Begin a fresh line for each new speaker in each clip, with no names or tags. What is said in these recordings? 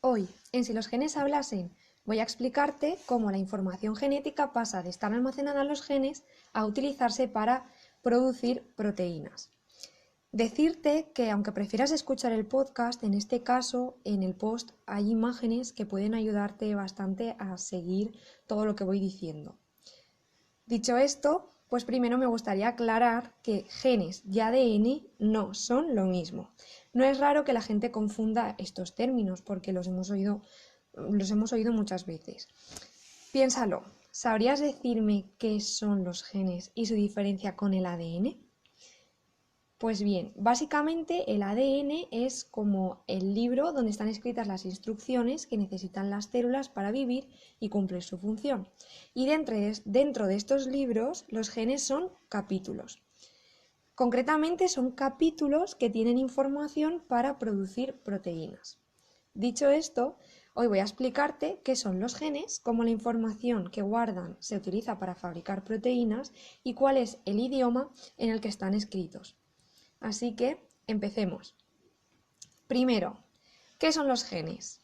Hoy, en Si los genes hablasen, voy a explicarte cómo la información genética pasa de estar almacenada en los genes a utilizarse para producir proteínas. Decirte que aunque prefieras escuchar el podcast, en este caso, en el post hay imágenes que pueden ayudarte bastante a seguir todo lo que voy diciendo. Dicho esto, pues primero me gustaría aclarar que genes y ADN no son lo mismo. No es raro que la gente confunda estos términos porque los hemos oído muchas veces. Piénsalo, ¿sabrías decirme qué son los genes y su diferencia con el ADN? Pues bien, básicamente el ADN es como el libro donde están escritas las instrucciones que necesitan las células para vivir y cumplir su función. Y dentro de estos libros, los genes son capítulos. Concretamente son capítulos que tienen información para producir proteínas. Dicho esto, hoy voy a explicarte qué son los genes, cómo la información que guardan se utiliza para fabricar proteínas y cuál es el idioma en el que están escritos. Así que empecemos. Primero, ¿qué son los genes?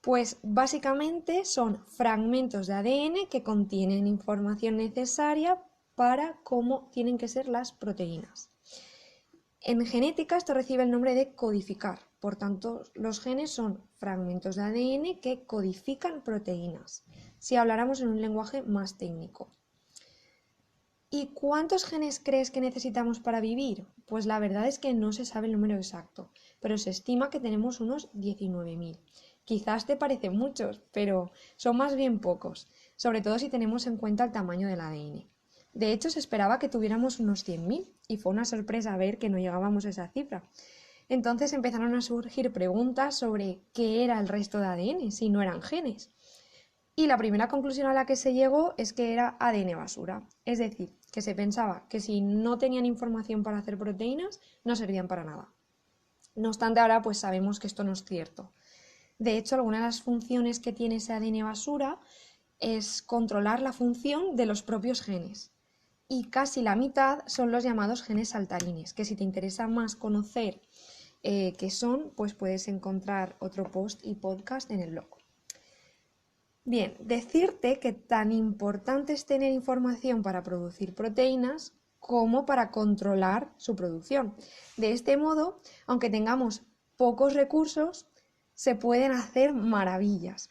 Pues básicamente son fragmentos de ADN que contienen información necesaria para cómo tienen que ser las proteínas. En genética esto recibe el nombre de codificar, por tanto los genes son fragmentos de ADN que codifican proteínas, si habláramos en un lenguaje más técnico. ¿Y cuántos genes crees que necesitamos para vivir? Pues la verdad es que no se sabe el número exacto, pero se estima que tenemos unos 19.000. Quizás te parecen muchos, pero son más bien pocos, sobre todo si tenemos en cuenta el tamaño del ADN. De hecho, se esperaba que tuviéramos unos 100.000 y fue una sorpresa ver que no llegábamos a esa cifra. Entonces empezaron a surgir preguntas sobre qué era el resto de ADN, si no eran genes. Y la primera conclusión a la que se llegó es que era ADN basura, es decir, que se pensaba que si no tenían información para hacer proteínas, no servían para nada. No obstante, ahora pues sabemos que esto no es cierto. De hecho, alguna de las funciones que tiene ese ADN basura es controlar la función de los propios genes. Y casi la mitad son los llamados genes saltarines, que si te interesa más conocer qué son, pues puedes encontrar otro post y podcast en el blog. Bien, decirte que tan importante es tener información para producir proteínas como para controlar su producción. De este modo, aunque tengamos pocos recursos, se pueden hacer maravillas.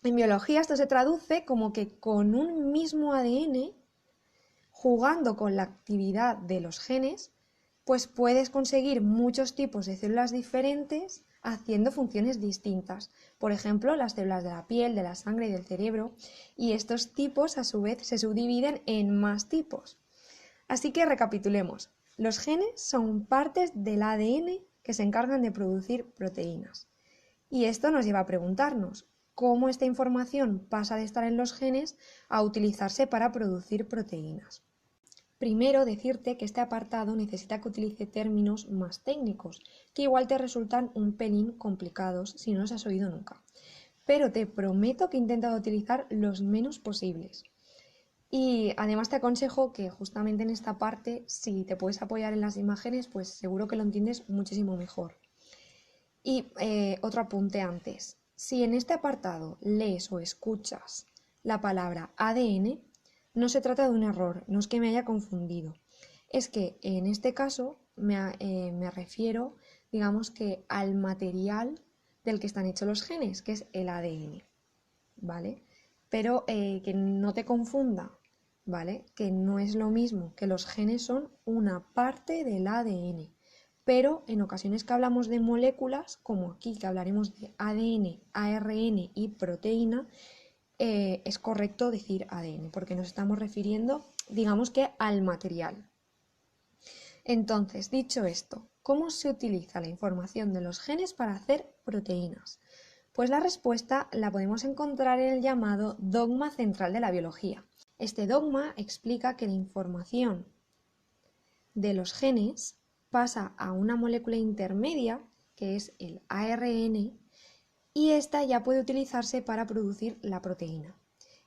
En biología esto se traduce como que con un mismo ADN, jugando con la actividad de los genes, pues puedes conseguir muchos tipos de células diferentes haciendo funciones distintas. Por ejemplo, las células de la piel, de la sangre y del cerebro. Y estos tipos, a su vez, se subdividen en más tipos. Así que recapitulemos. Los genes son partes del ADN que se encargan de producir proteínas. Y esto nos lleva a preguntarnos cómo esta información pasa de estar en los genes a utilizarse para producir proteínas. Primero, decirte que este apartado necesita que utilice términos más técnicos, que igual te resultan un pelín complicados si no los has oído nunca. Pero te prometo que he intentado utilizar los menos posibles. Y además te aconsejo que justamente en esta parte, si te puedes apoyar en las imágenes, pues seguro que lo entiendes muchísimo mejor. Y otro apunte antes. Si en este apartado lees o escuchas la palabra ADN, no se trata de un error, no es que me haya confundido. Es que en este caso me refiero, digamos que al material del que están hechos los genes, que es el ADN, ¿vale? Pero que no te confunda, ¿vale? Que no es lo mismo, que los genes son una parte del ADN. Pero en ocasiones que hablamos de moléculas, como aquí que hablaremos de ADN, ARN y proteína, es correcto decir ADN, porque nos estamos refiriendo, digamos que al material. Entonces, dicho esto, ¿cómo se utiliza la información de los genes para hacer proteínas? Pues la respuesta la podemos encontrar en el llamado dogma central de la biología. Este dogma explica que la información de los genes pasa a una molécula intermedia, que es el ARN, y esta ya puede utilizarse para producir la proteína.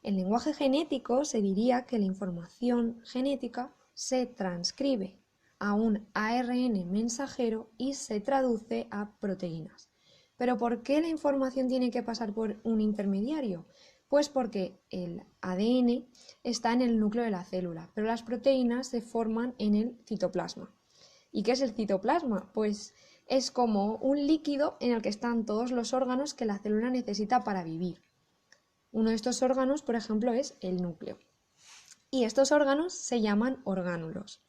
En lenguaje genético se diría que la información genética se transcribe a un ARN mensajero y se traduce a proteínas. ¿Pero por qué la información tiene que pasar por un intermediario? Pues porque el ADN está en el núcleo de la célula, pero las proteínas se forman en el citoplasma. ¿Y qué es el citoplasma? Pues es como un líquido en el que están todos los órganos que la célula necesita para vivir. Uno de estos órganos, por ejemplo, es el núcleo. Y estos órganos se llaman orgánulos.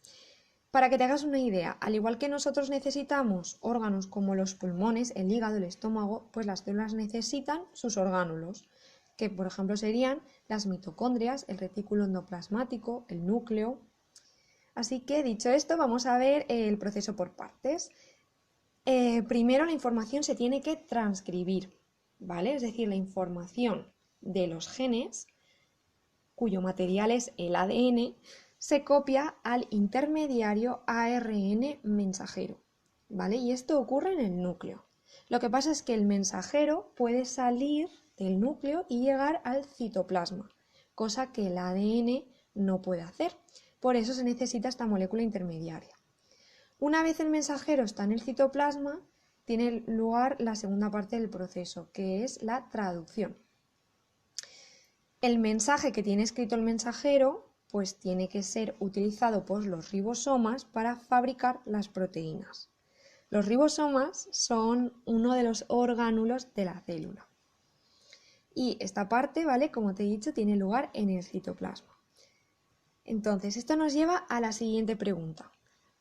Para que te hagas una idea, al igual que nosotros necesitamos órganos como los pulmones, el hígado, el estómago, pues las células necesitan sus orgánulos, que por ejemplo serían las mitocondrias, el retículo endoplasmático, el núcleo. Así que dicho esto, vamos a ver el proceso por partes. Primero la información se tiene que transcribir, ¿vale? Es decir, la información de los genes, cuyo material es el ADN, se copia al intermediario ARN mensajero, ¿vale? Y esto ocurre en el núcleo. Lo que pasa es que el mensajero puede salir del núcleo y llegar al citoplasma, cosa que el ADN no puede hacer. Por eso se necesita esta molécula intermediaria. Una vez el mensajero está en el citoplasma, tiene lugar la segunda parte del proceso, que es la traducción. El mensaje que tiene escrito el mensajero pues tiene que ser utilizado por los ribosomas para fabricar las proteínas. Los ribosomas son uno de los orgánulos de la célula. Y esta parte, ¿vale? Como te he dicho, tiene lugar en el citoplasma. Entonces, esto nos lleva a la siguiente pregunta,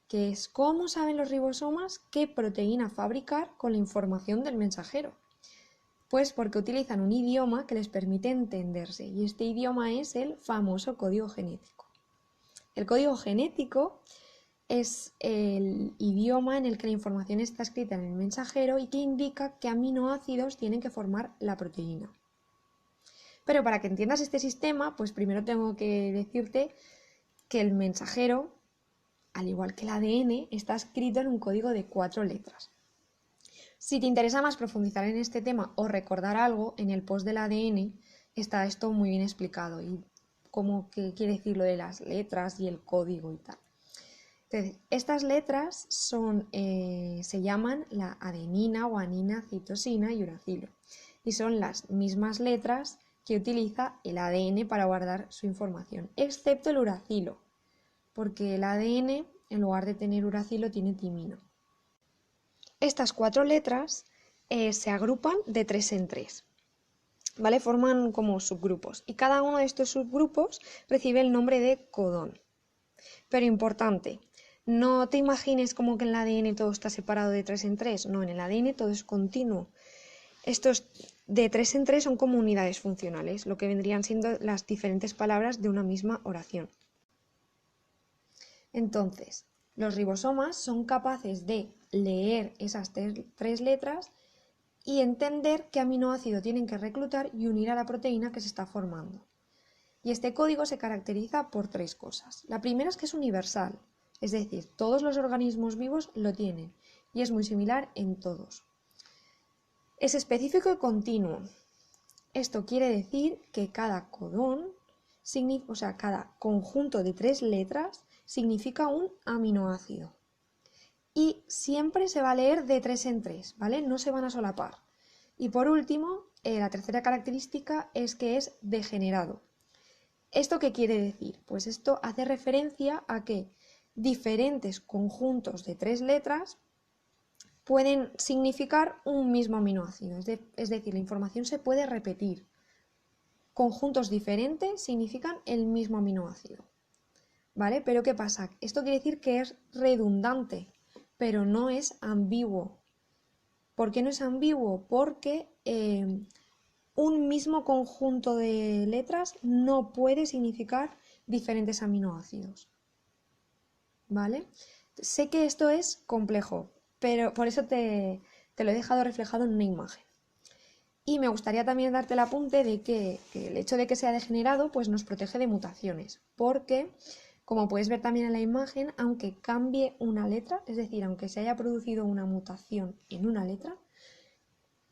que es ¿cómo saben los ribosomas qué proteína fabricar con la información del mensajero? Pues porque utilizan un idioma que les permite entenderse, y este idioma es el famoso código genético. El código genético es el idioma en el que la información está escrita en el mensajero y que indica qué aminoácidos tienen que formar la proteína. Pero para que entiendas este sistema, pues primero tengo que decirte que el mensajero, al igual que el ADN, está escrito en un código de 4 letras. Si te interesa más profundizar en este tema o recordar algo, en el post del ADN está esto muy bien explicado y cómo que quiere decir lo de las letras y el código y tal. Entonces, estas letras se llaman la adenina, guanina, citosina y uracilo. Y son las mismas letras que utiliza el ADN para guardar su información, excepto el uracilo, porque el ADN, en lugar de tener uracilo, tiene timina. Estas 4 letras se agrupan de 3 en 3, ¿vale? Forman como subgrupos y cada uno de estos subgrupos recibe el nombre de codón. Pero importante, no te imagines como que en el ADN todo está separado de 3 en 3, no, en el ADN todo es continuo. Estos de 3 en 3 son como unidades funcionales, lo que vendrían siendo las diferentes palabras de una misma oración. Entonces, los ribosomas son capaces de leer esas 3 letras y entender qué aminoácido tienen que reclutar y unir a la proteína que se está formando. Y este código se caracteriza por 3 cosas. La primera es que es universal, es decir, todos los organismos vivos lo tienen y es muy similar en todos. Es específico y continuo. Esto quiere decir que cada codón, cada conjunto de 3 letras, significa un aminoácido. Y siempre se va a leer de 3 en 3, ¿vale? No se van a solapar. Y por último, la tercera característica es que es degenerado. ¿Esto qué quiere decir? Pues esto hace referencia a que diferentes conjuntos de 3 letras pueden significar un mismo aminoácido. Es decir, la información se puede repetir. Conjuntos diferentes significan el mismo aminoácido. ¿Vale? Pero ¿qué pasa? Esto quiere decir que es redundante, pero no es ambiguo. ¿Por qué no es ambiguo? Porque un mismo conjunto de letras no puede significar diferentes aminoácidos. ¿Vale? Sé que esto es complejo, pero por eso te lo he dejado reflejado en una imagen. Y me gustaría también darte el apunte de que el hecho de que sea degenerado pues nos protege de mutaciones, porque como puedes ver también en la imagen, aunque cambie una letra, es decir, aunque se haya producido una mutación en una letra,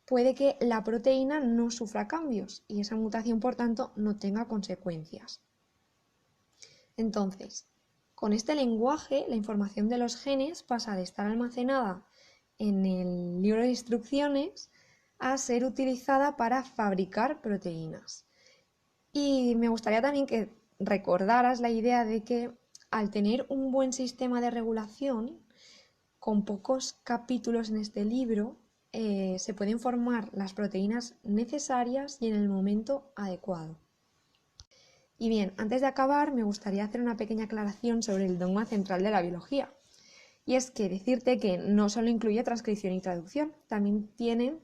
puede que la proteína no sufra cambios y esa mutación, por tanto, no tenga consecuencias. Entonces, con este lenguaje, la información de los genes pasa de estar almacenada en el libro de instrucciones a ser utilizada para fabricar proteínas. Y me gustaría también que recordaras la idea de que al tener un buen sistema de regulación, con pocos capítulos en este libro, se pueden formar las proteínas necesarias y en el momento adecuado. Y bien, antes de acabar, me gustaría hacer una pequeña aclaración sobre el dogma central de la biología. Y es que decirte que no solo incluye transcripción y traducción, también tiene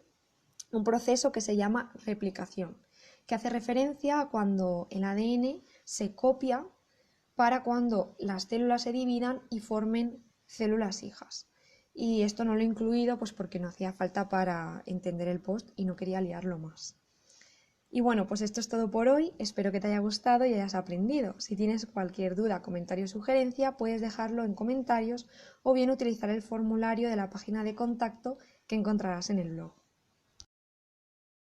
un proceso que se llama replicación, que hace referencia a cuando el ADN se copia para cuando las células se dividan y formen células hijas. Y esto no lo he incluido pues porque no hacía falta para entender el post y no quería liarlo más. Y bueno, pues esto es todo por hoy, espero que te haya gustado y hayas aprendido. Si tienes cualquier duda, comentario o sugerencia, puedes dejarlo en comentarios o bien utilizar el formulario de la página de contacto que encontrarás en el blog.